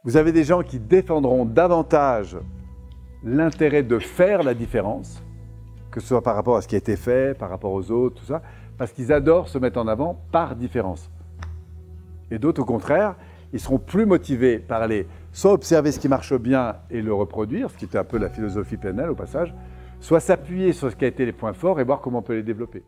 Vous avez des gens qui défendront davantage l'intérêt de faire la différence, que ce soit par rapport à ce qui a été fait, par rapport aux autres, tout ça, parce qu'ils adorent se mettre en avant par différence. Et d'autres, au contraire, ils seront plus motivés par aller soit observer ce qui marche bien et le reproduire, ce qui était un peu la philosophie PNL au passage, soit s'appuyer sur ce qui a été les points forts et voir comment on peut les développer.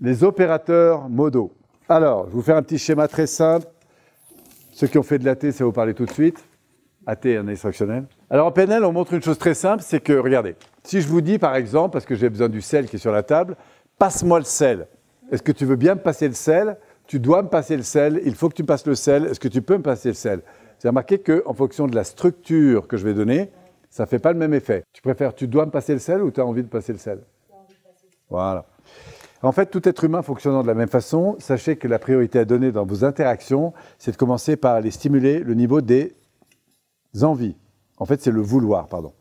Les opérateurs modaux. Alors, je vais vous faire un petit schéma très simple. Ceux qui ont fait de l'AT, ça va vous parler tout de suite. AT, un instructionnel. Alors, en PNL, on montre une chose très simple, c'est que, regardez, si je vous dis, par exemple, parce que j'ai besoin du sel qui est sur la table, passe-moi le sel. Est-ce que tu veux bien me passer le sel? Tu dois me passer le sel, il faut que tu me passes le sel. Est-ce que tu peux me passer le sel? J'ai remarqué qu'en fonction de la structure que je vais donner, ça ne fait pas le même effet. Tu préfères, tu dois me passer le sel ou tu as envie de passer le sel? Voilà. En fait, tout être humain fonctionnant de la même façon, sachez que la priorité à donner dans vos interactions, c'est de commencer par aller stimuler le niveau des envies. En fait, c'est le vouloir, pardon.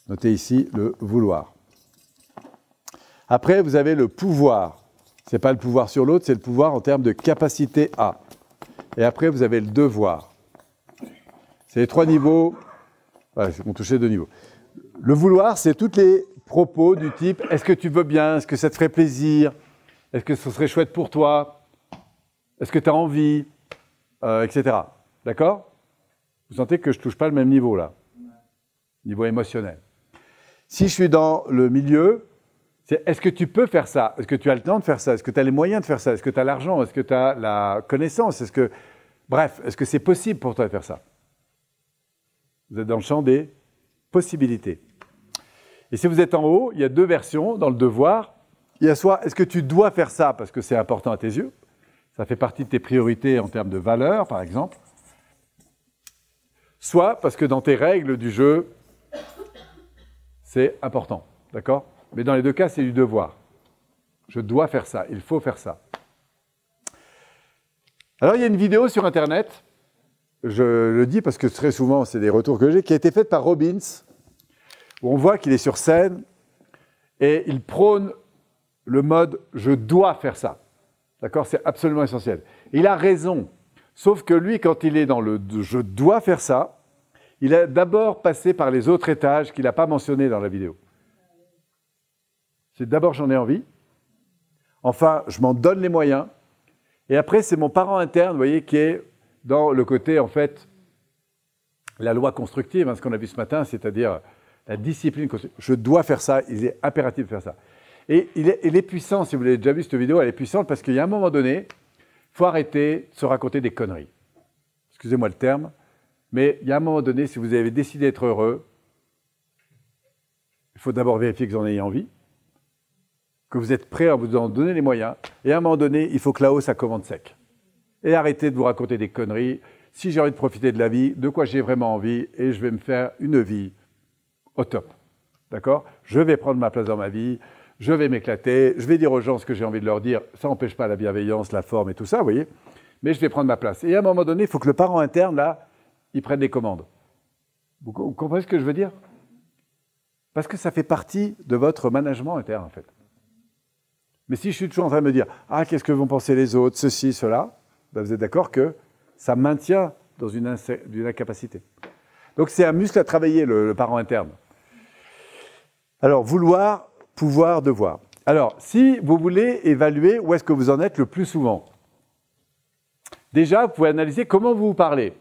Notez ici le vouloir. Après, vous avez le pouvoir. Ce n'est pas le pouvoir sur l'autre, c'est le pouvoir en termes de capacité à. Et après, vous avez le devoir. C'est les trois niveaux. Voilà, on touchait deux niveaux. Le vouloir, c'est tous les propos du type « Est-ce que tu veux bien? Est-ce que ça te ferait plaisir? Est-ce que ce serait chouette pour toi? Est-ce que tu as envie ?» etc. D'accord? Vous sentez que je ne touche pas le même niveau là, niveau émotionnel. Si je suis dans le milieu, c'est « Est-ce que tu peux faire ça? Est-ce que tu as le temps de faire ça? Est-ce que tu as les moyens de faire ça? Est-ce que tu as l'argent? Est-ce que tu as la connaissance? Bref, est-ce que c'est possible pour toi de faire ça? Vous êtes dans le champ des possibilités. Et si vous êtes en haut, il y a deux versions dans le devoir. Il y a soit, est-ce que tu dois faire ça parce que c'est important à tes yeux? Ça fait partie de tes priorités en termes de valeur, par exemple. Soit parce que dans tes règles du jeu, c'est important, d'accord? Mais dans les deux cas, c'est du devoir. Je dois faire ça, il faut faire ça. Alors, il y a une vidéo sur Internet, je le dis parce que très souvent, c'est des retours que j'ai, qui a été faite par Robbins, où on voit qu'il est sur scène et il prône le mode « je dois faire ça ». D'accord? C'est absolument essentiel. Et il a raison, sauf que lui, quand il est dans le « je dois faire ça », il a d'abord passé par les autres étages qu'il n'a pas mentionnés dans la vidéo. C'est d'abord « j'en ai envie », enfin « je m'en donne les moyens », et après c'est mon parent interne, vous voyez, qui est dans le côté, en fait, la loi constructive, hein, ce qu'on a vu ce matin, c'est-à-dire la discipline, je dois faire ça, il est impératif de faire ça. Et il est puissant, si vous l'avez déjà vu cette vidéo, elle est puissante parce qu'il y a un moment donné, il faut arrêter de se raconter des conneries. Excusez-moi le terme, mais il y a un moment donné, si vous avez décidé d'être heureux, il faut d'abord vérifier que vous en ayez envie, que vous êtes prêt à vous en donner les moyens, et à un moment donné, il faut que là-haut, ça commande sec. Et arrêtez de vous raconter des conneries. Si j'ai envie de profiter de la vie, de quoi j'ai vraiment envie, et je vais me faire une vie au top, d'accord? Je vais prendre ma place dans ma vie, je vais m'éclater, je vais dire aux gens ce que j'ai envie de leur dire, ça n'empêche pas la bienveillance, la forme et tout ça, vous voyez? Mais je vais prendre ma place. Et à un moment donné, il faut que le parent interne, là, il prenne les commandes. Vous comprenez ce que je veux dire? Parce que ça fait partie de votre management interne, en fait. Mais si je suis toujours en train de me dire « Ah, qu'est-ce que vont penser les autres, ceci, cela », ben vous êtes d'accord que ça maintient dans une incapacité. Donc c'est un muscle à travailler, le parent interne. Alors, vouloir, pouvoir, devoir. Alors, si vous voulez évaluer où est-ce que vous en êtes le plus souvent, déjà, vous pouvez analyser comment vous vous parlez.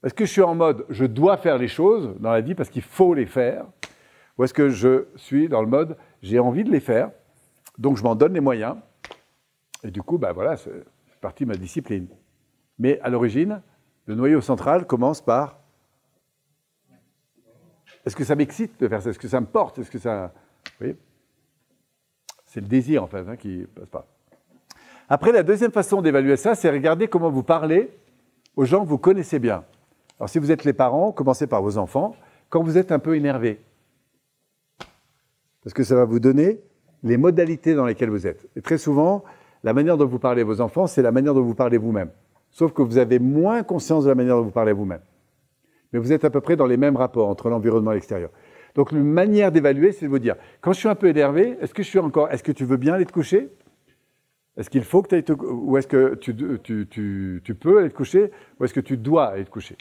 Est-ce que je suis en mode « je dois faire les choses dans la vie parce qu'il faut les faire » ou est-ce que je suis dans le mode « j'ai envie de les faire, donc je m'en donne les moyens » et du coup, ben voilà, c'est partie de ma discipline. Mais à l'origine, le noyau central commence par « est-ce que ça m'excite de faire ça? Est-ce que ça me porte? Est-ce que ça… » Vous voyez? C'est le désir, en fait, hein, qui ne passe pas. Après, la deuxième façon d'évaluer ça, c'est regarder comment vous parlez aux gens que vous connaissez bien. Alors, si vous êtes les parents, commencez par vos enfants, quand vous êtes un peu énervé. Parce que ça va vous donner les modalités dans lesquelles vous êtes. Et très souvent, la manière dont vous parlez à vos enfants, c'est la manière dont vous parlez vous-même. Sauf que vous avez moins conscience de la manière dont vous parlez à vous-même. Mais vous êtes à peu près dans les mêmes rapports entre l'environnement et l'extérieur. Donc, une manière d'évaluer, c'est de vous dire, quand je suis un peu énervé, est-ce que tu veux bien aller te coucher? Est-ce qu'il faut que tu ailles ou est-ce que tu peux aller te coucher? Ou est-ce que tu dois aller te coucher?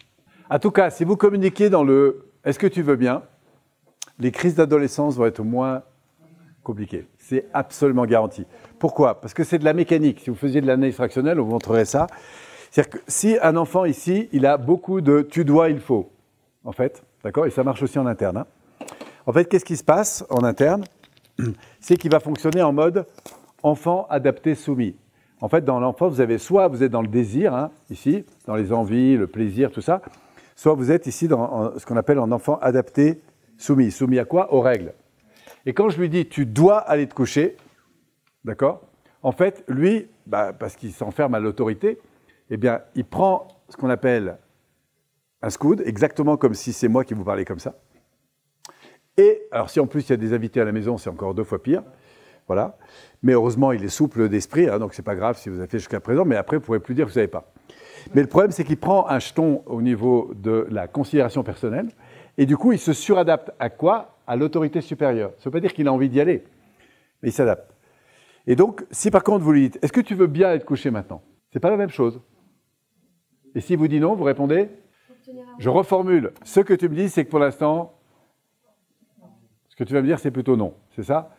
En tout cas, si vous communiquez dans le « est-ce que tu veux bien ?», les crises d'adolescence vont être moins compliquées. C'est absolument garanti. Pourquoi? Parce que c'est de la mécanique. Si vous faisiez de l'analyse fractionnelle, on vous montrerait ça. C'est-à-dire que si un enfant ici, il a beaucoup de « tu dois, il faut », en fait, d'accord? Et ça marche aussi en interne. Hein. En fait, qu'est-ce qui se passe en interne? C'est qu'il va fonctionner en mode enfant adapté soumis. En fait, dans l'enfant, vous avez soit vous êtes dans le désir, hein, ici, dans les envies, le plaisir, tout ça, soit vous êtes ici dans ce qu'on appelle un enfant adapté soumis. Soumis à quoi? Aux règles. Et quand je lui dis « tu dois aller te coucher », d'accord? En fait, lui, parce qu'il s'enferme à l'autorité, eh bien, il prend ce qu'on appelle un scoud, exactement comme si c'est moi qui vous parlais comme ça. Et, alors si en plus il y a des invités à la maison, c'est encore 2 fois pire. Voilà. Mais heureusement, il est souple d'esprit, hein, donc c'est pas grave si vous avez fait jusqu'à présent, mais après, vous ne pourrez plus dire que vous ne savez pas. Mais le problème, c'est qu'il prend un jeton au niveau de la considération personnelle, et du coup, il se suradapte à quoi? À l'autorité supérieure. Ça ne veut pas dire qu'il a envie d'y aller, mais il s'adapte. Et donc, si par contre vous lui dites, est-ce que tu veux bien être couché maintenant? C'est pas la même chose. Et si vous dit non, vous répondez, je reformule. Ce que tu me dis, c'est que pour l'instant, ce que tu vas me dire, c'est plutôt non. C'est ça?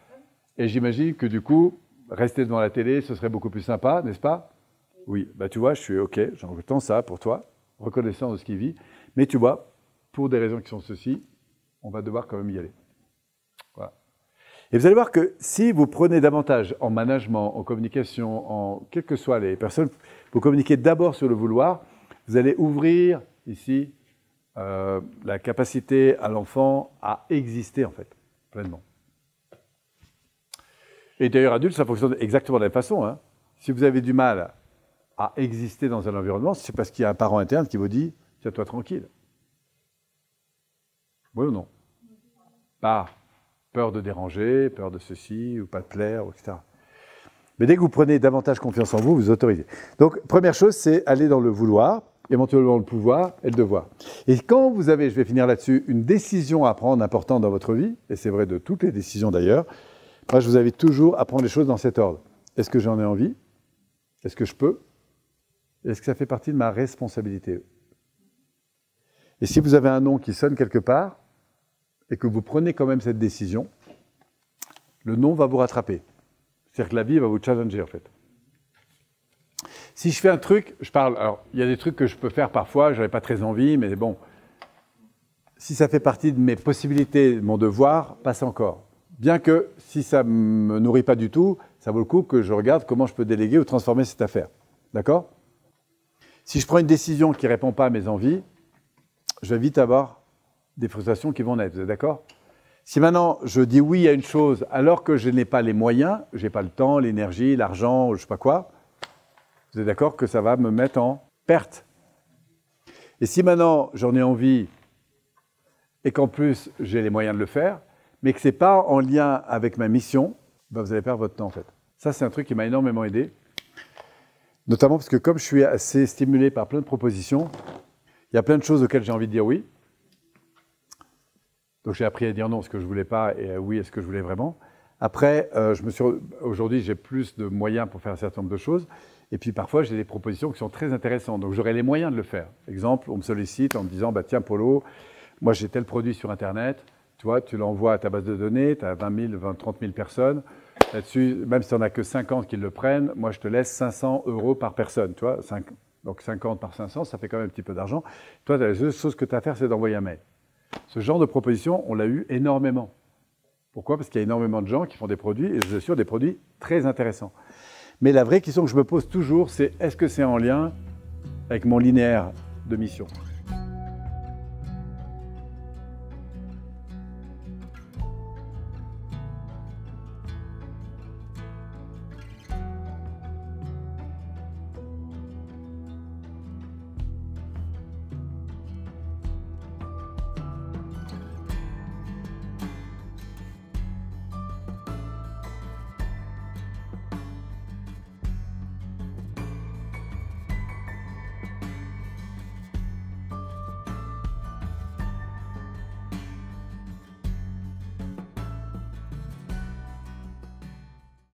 Et j'imagine que du coup, rester devant la télé, ce serait beaucoup plus sympa, n'est-ce pas? Oui, tu vois, je suis OK, j'entends ça pour toi, reconnaissant de ce qu'il vit. Mais tu vois, pour des raisons qui sont ceci, on va devoir quand même y aller. Voilà. Et vous allez voir que si vous prenez davantage en management, en communication, en quelles que soient les personnes, vous communiquez d'abord sur le vouloir, vous allez ouvrir ici la capacité à l'enfant à exister en fait, pleinement. Et d'ailleurs, adulte, ça fonctionne exactement de la même façon. Hein. Si vous avez du mal à exister dans un environnement, c'est parce qu'il y a un parent interne qui vous dit « tiens-toi tranquille ». Oui ou non? Pas peur de déranger, peur de ceci, ou pas de plaire, etc. Mais dès que vous prenez davantage confiance en vous, vous autorisez. Donc, première chose, c'est aller dans le vouloir, éventuellement le pouvoir et le devoir. Et quand vous avez, je vais finir là-dessus, une décision à prendre importante dans votre vie, et c'est vrai de toutes les décisions d'ailleurs, moi, je vous invite toujours à prendre les choses dans cet ordre. Est-ce que j'en ai envie? Est-ce que je peux? Est-ce que ça fait partie de ma responsabilité? Et si vous avez un non qui sonne quelque part, et que vous prenez quand même cette décision, le non va vous rattraper. C'est-à-dire que la vie va vous challenger, en fait. Si je fais un truc, je parle... Alors, il y a des trucs que je peux faire parfois, je n'aurais pas très envie, mais bon, si ça fait partie de mes possibilités, de mon devoir, passe encore. Bien que, si ça ne me nourrit pas du tout, ça vaut le coup que je regarde comment je peux déléguer ou transformer cette affaire. D'accord? Si je prends une décision qui ne répond pas à mes envies, je vais vite avoir des frustrations qui vont naître. Vous êtes d'accord? Si maintenant je dis oui à une chose alors que je n'ai pas les moyens, je n'ai pas le temps, l'énergie, l'argent, je ne sais pas quoi, vous êtes d'accord que ça va me mettre en perte? Et si maintenant j'en ai envie et qu'en plus j'ai les moyens de le faire, mais que ce n'est pas en lien avec ma mission, vous allez perdre votre temps en fait. Ça, c'est un truc qui m'a énormément aidé. Notamment parce que comme je suis assez stimulé par plein de propositions, il y a plein de choses auxquelles j'ai envie de dire oui. Donc j'ai appris à dire non ce que je ne voulais pas et oui à ce que je voulais vraiment. Après, aujourd'hui, j'ai plus de moyens pour faire un certain nombre de choses. Et puis parfois, j'ai des propositions qui sont très intéressantes. Donc j'aurai les moyens de le faire. Exemple, on me sollicite en me disant tiens Polo, moi j'ai tel produit sur Internet. Tu vois, tu l'envoies à ta base de données, tu as 20 000, 30 000 personnes. Là-dessus, même si tu n'en as que 50 qui le prennent, moi je te laisse 500 € par personne. Tu vois, donc 50 par 500, ça fait quand même un petit peu d'argent. Toi, la seule chose que tu as à faire, c'est d'envoyer un mail. Ce genre de proposition, on l'a eu énormément. Pourquoi? Parce qu'il y a énormément de gens qui font des produits, et je vous assure, des produits très intéressants. Mais la vraie question que je me pose toujours, c'est est-ce que c'est en lien avec mon linéaire de mission?